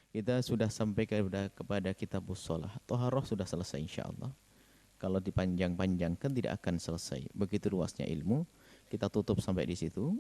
Kita sudah sampai kepada kitabus shalah. Thaharah sudah selesai insyaallah. Kalau dipanjang-panjangkan tidak akan selesai. Begitu luasnya ilmu, kita tutup sampai di situ.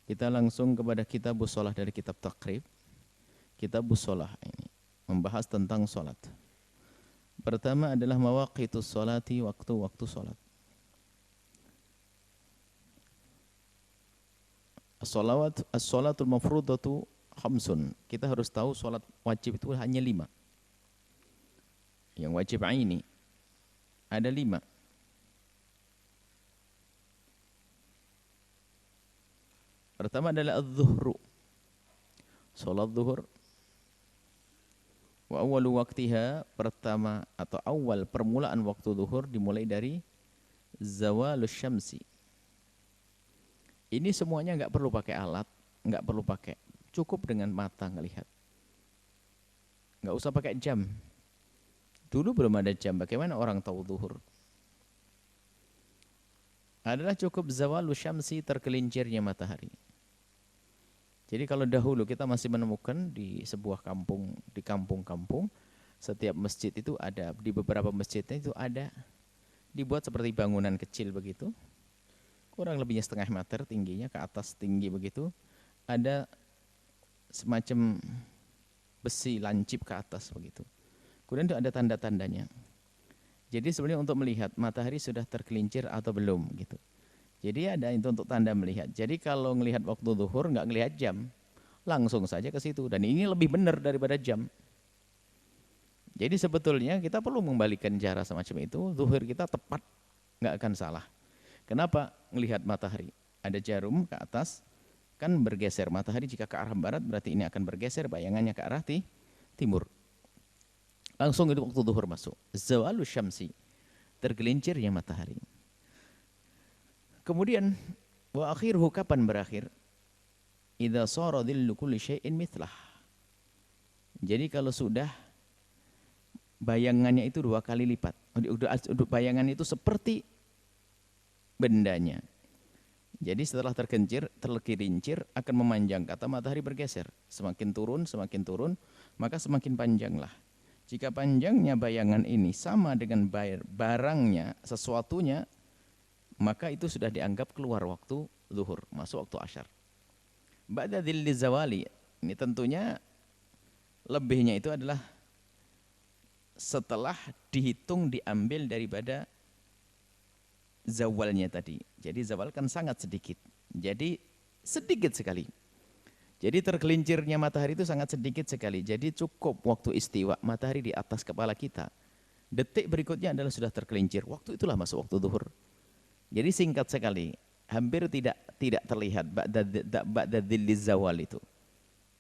Kita langsung kepada kitabus shalah dari kitab Taqrib. Kitabus shalah ini membahas tentang salat. Pertama adalah mawaqitus sholati, waktu-waktu salat. As-shalatul mafrudatu khamsun. Kita harus tahu salat wajib itu hanya 5. Yang wajib aini ada 5. Pertama adalah az-zuhru. Salat zuhur. Wa awwalu waqtiha, pertama atau awal permulaan waktu zuhur dimulai dari zawalus syamsi. Ini semuanya enggak perlu pakai alat, enggak perlu pakai, cukup dengan mata ngelihat. Enggak usah pakai jam. Dulu belum ada jam, bagaimana orang tahu zuhur? Adalah cukup zawalus syamsi, tergelincirnya matahari. Jadi kalau dahulu kita masih menemukan di sebuah kampung, di kampung-kampung, setiap masjid itu ada, di beberapa masjidnya itu ada, dibuat seperti bangunan kecil begitu, kurang lebihnya setengah meter tingginya, ke atas tinggi begitu, ada semacam besi lancip ke atas begitu. Kemudian itu ada tanda-tandanya. Jadi sebenarnya untuk melihat matahari sudah tergelincir atau belum gitu. Jadi ada itu untuk tanda melihat. Jadi kalau melihat waktu zuhur nggak melihat jam, langsung saja ke situ. Dan ini lebih benar daripada jam. Jadi sebetulnya kita perlu membalikan cara semacam itu. Zuhur kita tepat, nggak akan salah. Kenapa? Melihat matahari. Ada jarum ke atas, kan bergeser. Matahari jika ke arah barat berarti ini akan bergeser, bayangannya ke arah timur. Langsung itu waktu zuhur masuk. Zawalus syamsi, tergelincirnya matahari. Kemudian wa akhiruhu, kapan berakhir? Idza shara dhillu kulli syai'in mithlah. Jadi kalau sudah bayangannya itu 2 kali lipat. Bayangan itu seperti bendanya. Jadi setelah tergelincir akan memanjang, kata matahari bergeser. Semakin turun, maka semakin panjanglah. Jika panjangnya bayangan ini sama dengan barangnya, sesuatunya, maka itu sudah dianggap keluar waktu zuhur, masuk waktu asyar. Ba'da dhilli zawali, ini tentunya lebihnya itu adalah setelah dihitung diambil daripada zawalnya tadi. Jadi zawal kan sangat sedikit. Jadi sedikit sekali. Jadi tergelincirnya matahari itu sangat sedikit sekali. Jadi cukup waktu istiwa matahari di atas kepala kita. Detik berikutnya adalah sudah tergelincir. Waktu itulah masuk waktu zuhur. Jadi singkat sekali, hampir tidak terlihat ba'da dhilli zawal itu.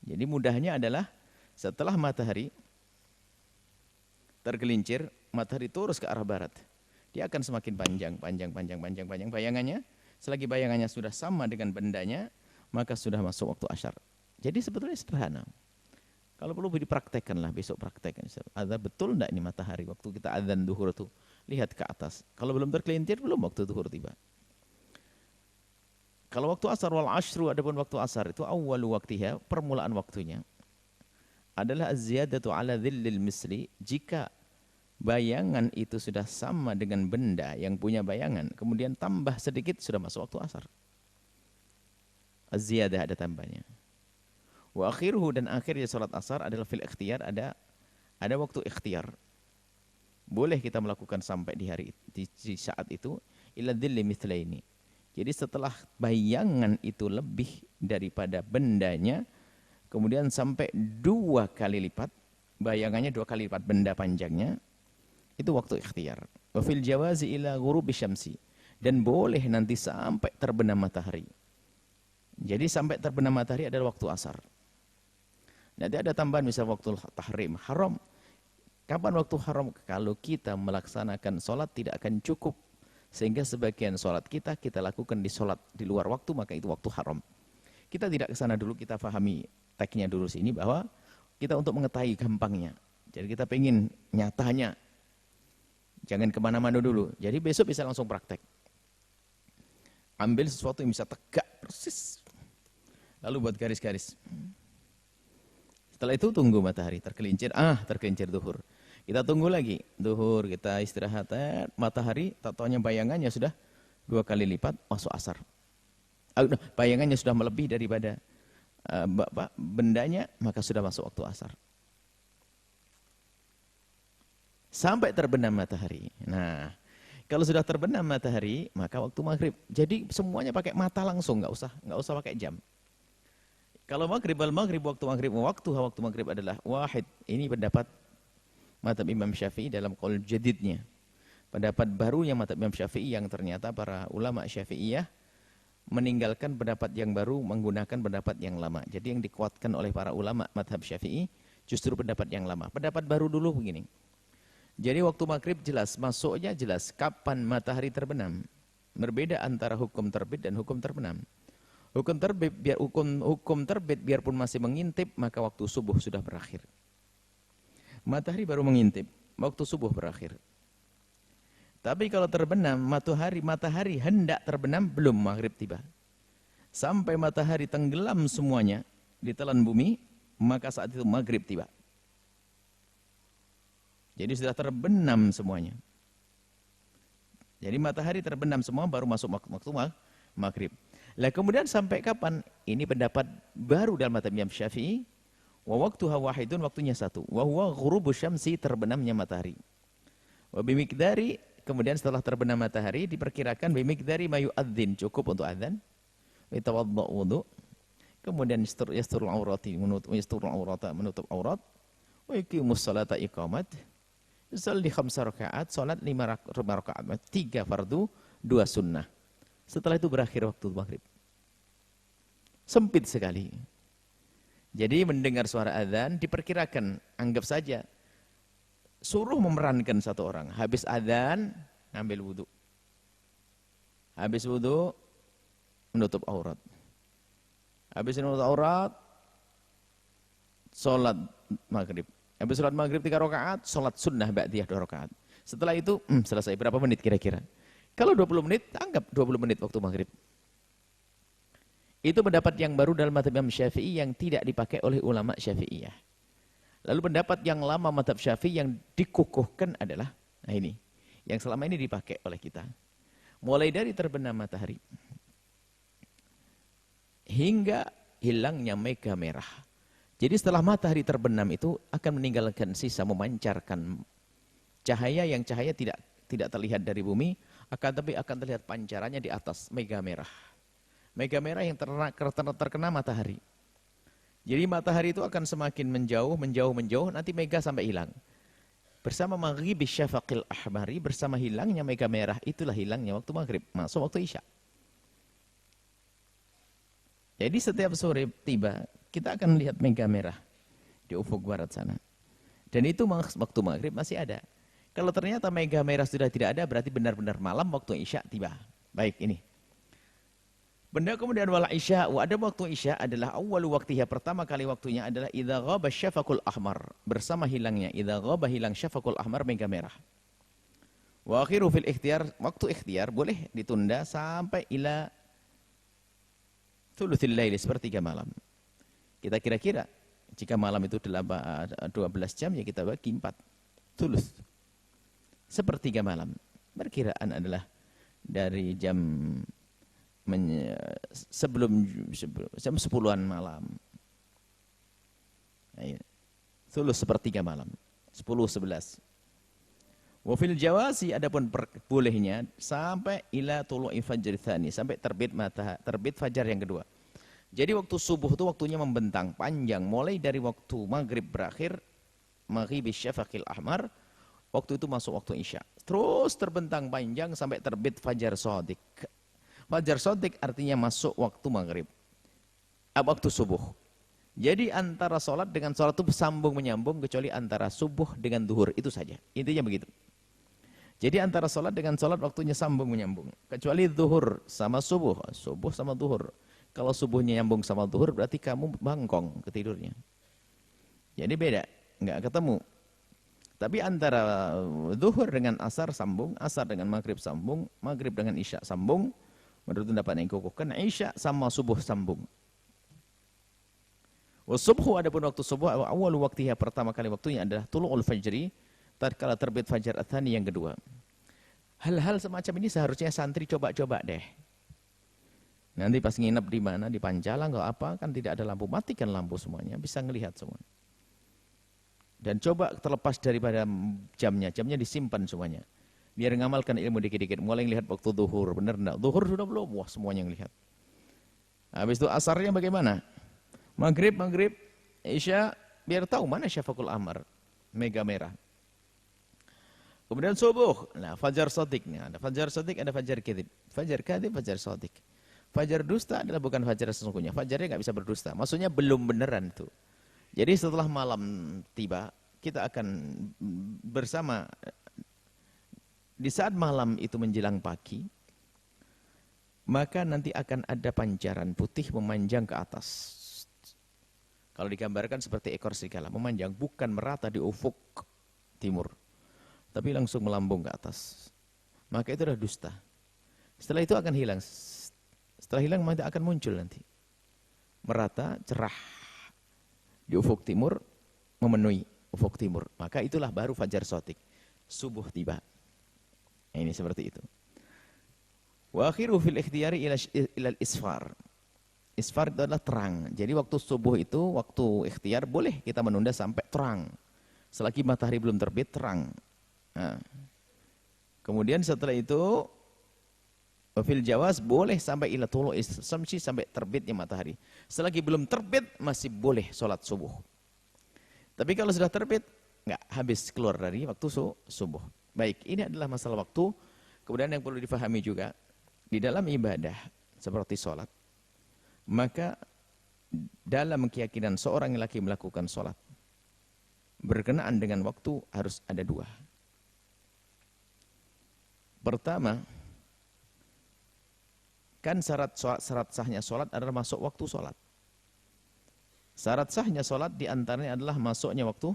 Jadi mudahnya adalah setelah matahari tergelincir, matahari terus ke arah barat. Dia akan semakin panjang bayangannya. Selagi bayangannya sudah sama dengan bendanya, maka sudah masuk waktu asyar. Jadi sebetulnya sederhana. Kalau perlu dipraktekkanlah, besok praktekkan. Ada betul enggak ini matahari waktu kita adzan zuhur itu? Lihat ke atas. Kalau belum tergelincir, belum waktu zuhur tiba. Kalau waktu asar wal ashru, adapun waktu asar itu awwalu waqtiha, permulaan waktunya adalah az-ziyadatu ala dhillil misli, jika bayangan itu sudah sama dengan benda yang punya bayangan, kemudian tambah sedikit sudah masuk waktu asar. Az-ziyadah ada tambahnya. Wa akhiruhu, dan akhirnya salat asar adalah fil ikhtiyar, ada waktu ikhtiyar. Boleh kita melakukan sampai di saat itu ila dhilli mithlaini. Jadi setelah bayangan itu lebih daripada bendanya, kemudian sampai 2 kali lipat, bayangannya 2 kali lipat benda panjangnya, itu waktu ikhtiyar. Wa fil jawazi ila ghurubi syamsi, dan boleh nanti sampai terbenam matahari. Jadi sampai terbenam matahari adalah waktu asar. Nanti ada tambahan misal waktu tahrim, haram. Kapan waktu haram? Kalau kita melaksanakan sholat tidak akan cukup, sehingga sebagian sholat kita lakukan di sholat di luar waktu, maka itu waktu haram. Kita tidak ke sana dulu, kita pahami teksnya dulu sini, bahwa kita untuk mengetahui gampangnya. Jadi kita pengen nyatanya, jangan kemana-mana dulu. Jadi besok bisa langsung praktek. Ambil sesuatu yang bisa tegak persis, lalu buat garis-garis. Setelah itu tunggu matahari tergelincir, tergelincir zuhur. Kita tunggu lagi, zuhur kita istirahat, matahari tak taunya bayangannya sudah 2 kali lipat masuk asar. Bayangannya sudah melebihi daripada bendanya, maka sudah masuk waktu asar. Sampai terbenam matahari. Nah, kalau sudah terbenam matahari, maka waktu maghrib. Jadi semuanya pakai mata langsung, nggak usah pakai jam. Kalau maghrib, waktu maghrib adalah wahid. Ini pendapat mazhab Imam Syafi'i dalam qaul jadidnya. Pendapat barunya mazhab Imam Syafi'i yang ternyata para ulama Syafi'iyah meninggalkan pendapat yang baru menggunakan pendapat yang lama. Jadi yang dikuatkan oleh para ulama mazhab Syafi'i justru pendapat yang lama. Pendapat baru dulu begini. Jadi waktu maghrib jelas, masuknya jelas kapan matahari terbenam. Berbeda antara hukum terbit dan hukum terbenam. Hukum terbit biarpun masih mengintip, maka waktu subuh sudah berakhir. Matahari baru mengintip, waktu subuh berakhir. Tapi kalau terbenam, matahari hendak terbenam, belum maghrib tiba. Sampai matahari tenggelam semuanya di telan bumi, maka saat itu maghrib tiba. Jadi sudah terbenam semuanya. Jadi matahari terbenam semua baru masuk waktu maghrib. Lah kemudian sampai kapan? Ini pendapat baru dalam mazhab Imam Syafi'i. Wa waqtuha wahidun, waktunya satu. Wa huwa ghurubu syamsi, terbenamnya matahari. Wa bimikdari, kemudian setelah terbenam matahari diperkirakan bimikdari ma yu'adzin, cukup untuk adzan. Wa tawaddu wudu. Kemudian yasturul aurati, menutup aurat. Wa yuqimus salata iqamat. Yusalli 5 rakaat, salat 5 rakaat, 3 fardu, 2 sunnah. Setelah itu berakhir waktu maghrib. Sempit sekali. Jadi mendengar suara adzan diperkirakan, anggap saja suruh memerankan satu orang. Habis adzan, ambil wudu. Habis wudu, menutup aurat. Habis menutup aurat, sholat maghrib. Habis sholat maghrib 3 rakaat, sholat sunnah ba'diyah 2 rakaat. Setelah itu, selesai. Berapa menit kira-kira? Kalau 20 menit, anggap 20 menit waktu maghrib. Itu pendapat yang baru dalam mazhab Imam Syafi'i yang tidak dipakai oleh ulama Syafi'iyah. Lalu pendapat yang lama mazhab Syafi'i yang dikukuhkan adalah, nah ini, yang selama ini dipakai oleh kita. Mulai dari terbenam matahari, hingga hilangnya mega merah. Jadi setelah matahari terbenam itu akan meninggalkan sisa memancarkan cahaya yang cahaya tidak terlihat dari bumi, tapi akan terlihat pancarannya di atas mega merah. Mega merah yang terkena matahari. Jadi matahari itu akan semakin menjauh, nanti mega sampai hilang. Bersama maghrib syafaqil ahmari, bersama hilangnya mega merah, itulah hilangnya waktu maghrib, masuk waktu isya. Jadi setiap sore tiba, kita akan lihat mega merah di ufuk barat sana. Dan itu waktu maghrib masih ada. Kalau ternyata mega merah sudah tidak ada, berarti benar-benar malam waktu isya tiba. Baik, ini. Benda kemudian wala isya, ada waktu isya adalah awwalu waktiha, pertama kali waktunya adalah idza ghaba syafaqul ahmar, bersama hilangnya idza ghaba, hilang syafaqul ahmar, mega merah. Wa akhiru fil ikhtiyar, waktu ikhtiyar boleh ditunda sampai ila thuluthil lail, sepertiga malam. Kita kira-kira jika malam itu 12 jam, ya kita bagi 4. Thuluth. Sepertiga malam. Perkiraan adalah dari sebelum jam 10-an malam. Thuluth, sepertiga malam. 10-11. Wa fil jawasi, adapun bolehnya sampai ila tulu'i fajr tsani, sampai terbit fajar yang kedua. Jadi waktu subuh itu waktunya membentang panjang, mulai dari waktu maghrib berakhir, maghrib syafaqil ahmar, waktu itu masuk waktu isya. Terus terbentang panjang sampai terbit fajar shadiq. Fajar shadiq artinya masuk waktu maghrib, waktu subuh. Jadi antara sholat dengan sholat itu sambung menyambung, kecuali antara subuh dengan duhur, itu saja. Intinya begitu. Jadi antara sholat dengan sholat waktunya sambung menyambung, kecuali duhur sama subuh, subuh sama duhur. Kalau subuhnya nyambung sama duhur, berarti kamu bangkong ketidurnya. Jadi beda, nggak ketemu. Tapi antara duhur dengan asar sambung, asar dengan maghrib sambung, maghrib dengan isya sambung. Menurut pendapat yang kukuhkan, isya sama subuh sambung. Wasubhu adapun waktu subuh awal waktiha pertama kali waktunya adalah tulu'ul fajri, tatkala terbit fajar ats-tsani yang kedua. Hal-hal semacam ini seharusnya santri coba-coba deh. Nanti pas nginep di mana, di Panjalang atau apa, kan tidak ada lampu, matikan lampu semuanya, bisa ngelihat semua. Dan coba terlepas daripada jamnya disimpan semuanya. Biar ngamalkan ilmu dikit-dikit, mulai ngelihat waktu zuhur, benar enggak? Zuhur sudah belum? Wah, semuanya ngelihat. Habis itu asarnya bagaimana? Maghrib, Isya, biar tahu mana syafaqul ahmar, mega merah. Kemudian subuh, nah fajar shadiq, ada fajar shadiq, ada fajar kadzib. Fajar kadzib, fajar shadiq. Fajar dusta adalah bukan fajar sesungguhnya. Fajarnya nggak bisa berdusta. Maksudnya belum beneran itu. Jadi setelah malam tiba, kita akan bersama di saat malam itu menjelang pagi, maka nanti akan ada pancaran putih memanjang ke atas. Kalau digambarkan seperti ekor serigala, memanjang, bukan merata di ufuk timur, tapi langsung melambung ke atas. Maka itu adalah dusta. Setelah itu akan hilang. Setelah hilang nanti akan muncul nanti. Merata, cerah. Di ufuk timur, memenuhi ufuk timur. Maka itulah baru fajar shadiq. Subuh tiba. Nah, ini seperti itu. Wa akhiru fil ikhtiyari ilal isfar. Isfar itu adalah terang. Jadi waktu subuh itu, waktu ikhtiar boleh kita menunda sampai terang. Selagi matahari belum terbit, terang. Nah. Kemudian setelah itu, fil jawaz boleh sampai ila tulu'is syamsi, sampai terbitnya matahari. Selagi belum terbit, masih boleh sholat subuh. Tapi kalau sudah terbit, enggak, habis keluar dari waktu subuh. Baik, ini adalah masalah waktu. Kemudian yang perlu difahami juga, di dalam ibadah seperti sholat, maka dalam keyakinan seorang laki melakukan sholat berkenaan dengan waktu harus ada dua. Pertama, kan syarat sahnya sholat adalah masuk waktu sholat. Syarat sahnya sholat diantaranya adalah masuknya waktu.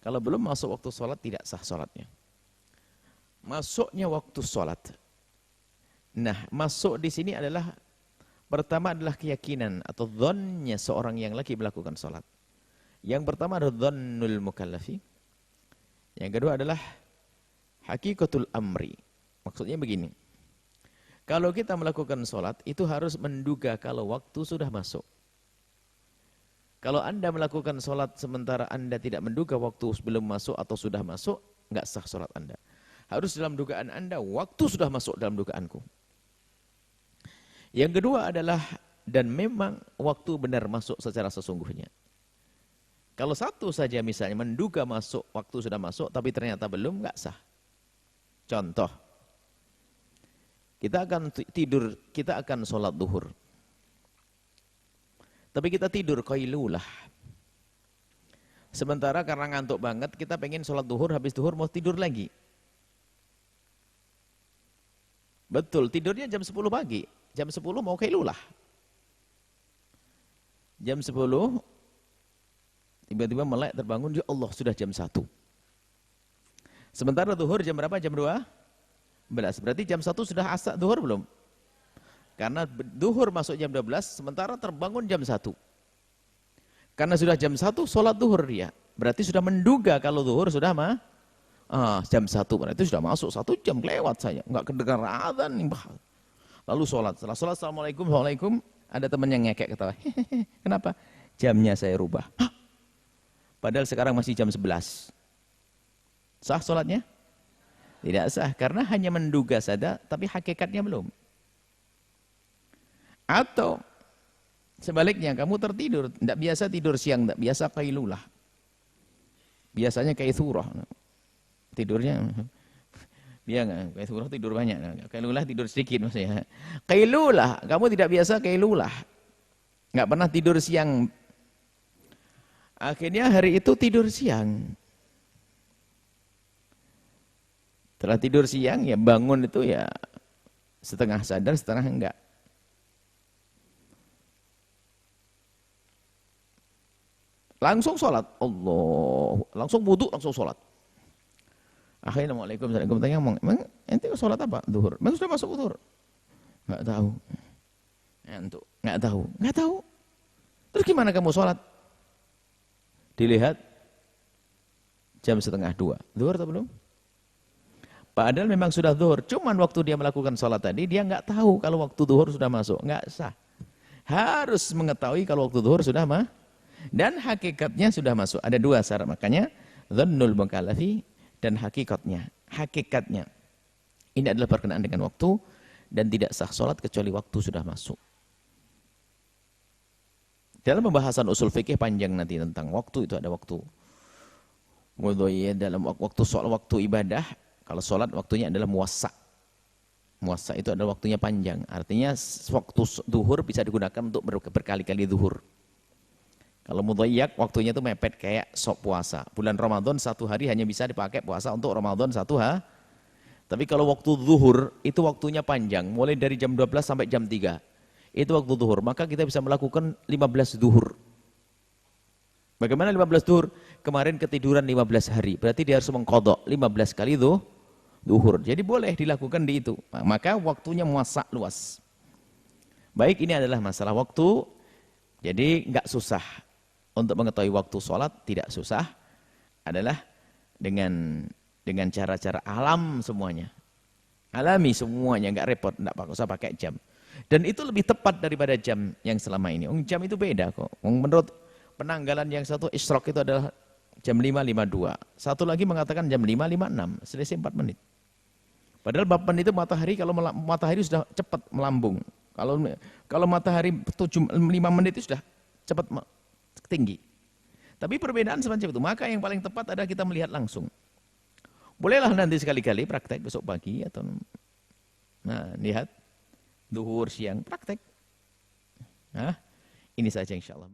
Kalau belum masuk waktu sholat tidak sah sholatnya. Masuknya waktu sholat. Nah, masuk di sini adalah pertama adalah keyakinan atau dhonnya seorang yang lagi melakukan sholat. Yang pertama adalah dhonnul mukallafi. Yang kedua adalah hakikatul amri. Maksudnya begini. Kalau kita melakukan sholat, itu harus menduga kalau waktu sudah masuk. Kalau Anda melakukan sholat sementara Anda tidak menduga waktu belum masuk atau sudah masuk, enggak sah sholat Anda. Harus dalam dugaan Anda, waktu sudah masuk dalam dugaanku. Yang kedua adalah, dan memang waktu benar masuk secara sesungguhnya. Kalau satu saja misalnya menduga masuk, waktu sudah masuk, tapi ternyata belum, enggak sah. Contoh, kita akan tidur, kita akan sholat duhur. Tapi kita tidur qailulah. Sementara karena ngantuk banget, kita pengen sholat duhur, habis duhur mau tidur lagi. Betul, tidurnya jam 10 pagi. Jam 10 mau qailulah. Jam 10, tiba-tiba melek terbangun, ya Allah sudah jam 1. Sementara duhur jam berapa? Jam 2? Berarti jam 1 sudah asar duhur belum? Karena duhur masuk jam 12, sementara terbangun jam 1. Karena sudah jam 1, sholat duhur dia. Berarti sudah menduga kalau duhur sudah jam 1. Berarti sudah masuk 1 jam lewat saya. Enggak kedengar adzan. Lalu sholat. Setelah sholat, assalamualaikum, waalaikum. Ada teman yang ngekek ketawa. Kenapa? Jamnya saya rubah. Hah? Padahal sekarang masih jam 11. Sah sholatnya? Tidak sah. Karena hanya menduga saja, tapi hakikatnya belum. Atau sebaliknya, kamu tertidur. Tidak biasa tidur siang, tidak biasa qailulah. Biasanya kaithurah. Tidurnya... Dia enggak, qailulah tidur banyak. Qailulah tidur sedikit maksudnya. Qailulah, kamu tidak biasa qailulah. Enggak pernah tidur siang. Akhirnya hari itu tidur siang. Setelah tidur siang ya bangun itu ya setengah sadar, setengah enggak. Langsung sholat. Allah, langsung wudu, langsung sholat. Akhirnya Assalamualaikum, tanya ngomong, emang ente sholat apa? Duhur. Emang sudah masuk duhur? Enggak tahu. Enggak tahu. Terus gimana kamu sholat? Dilihat jam 1:30. Zuhur atau belum? Padahal memang sudah zuhur. Cuman waktu dia melakukan sholat tadi, dia nggak tahu kalau waktu zuhur sudah masuk. Nggak sah. Harus mengetahui kalau waktu zuhur sudah dan hakikatnya sudah masuk. Ada dua syarat. Makanya, dhannul mukallafi dan hakikatnya. Hakikatnya. Ini adalah berkenaan dengan waktu dan tidak sah sholat kecuali waktu sudah masuk. Dalam pembahasan usul fikih panjang nanti tentang waktu itu ada waktu. Dalam waktu sholat, waktu ibadah, kalau sholat waktunya adalah muwassa. Muwassa itu adalah waktunya panjang. Artinya waktu zuhur bisa digunakan untuk berkali-kali zuhur. Kalau mudhayyak waktunya itu mepet kayak sok puasa. Bulan Ramadan satu hari hanya bisa dipakai puasa untuk Ramadan satu hari. Tapi kalau waktu zuhur itu waktunya panjang, mulai dari jam 12 sampai jam 3. Itu waktu zuhur, maka kita bisa melakukan 15 zuhur. Bagaimana 15 zuhur? Kemarin ketiduran 15 hari, berarti dia harus mengqadha 15 kali zuhur. Jadi boleh dilakukan di itu. Maka waktunya muasa luas. Baik, ini adalah masalah waktu. Jadi enggak susah untuk mengetahui waktu sholat, tidak susah. Adalah dengan cara-cara alam semuanya. Alami semuanya, enggak repot, enggak usah pakai jam. Dan itu lebih tepat daripada jam yang selama ini. Jam itu beda kok. Menurut penanggalan yang satu, isyraq itu adalah jam 5.52. Satu lagi mengatakan jam 5.56, selisih 4 menit. Padahal 4 menit itu matahari, kalau matahari sudah cepat melambung. Kalau matahari 5 menit itu sudah cepat tinggi. Tapi perbedaan semacam itu. Maka yang paling tepat adalah kita melihat langsung. Bolehlah nanti sekali-kali praktek besok pagi atau lihat zuhur siang praktek. Ini saja insyaallah.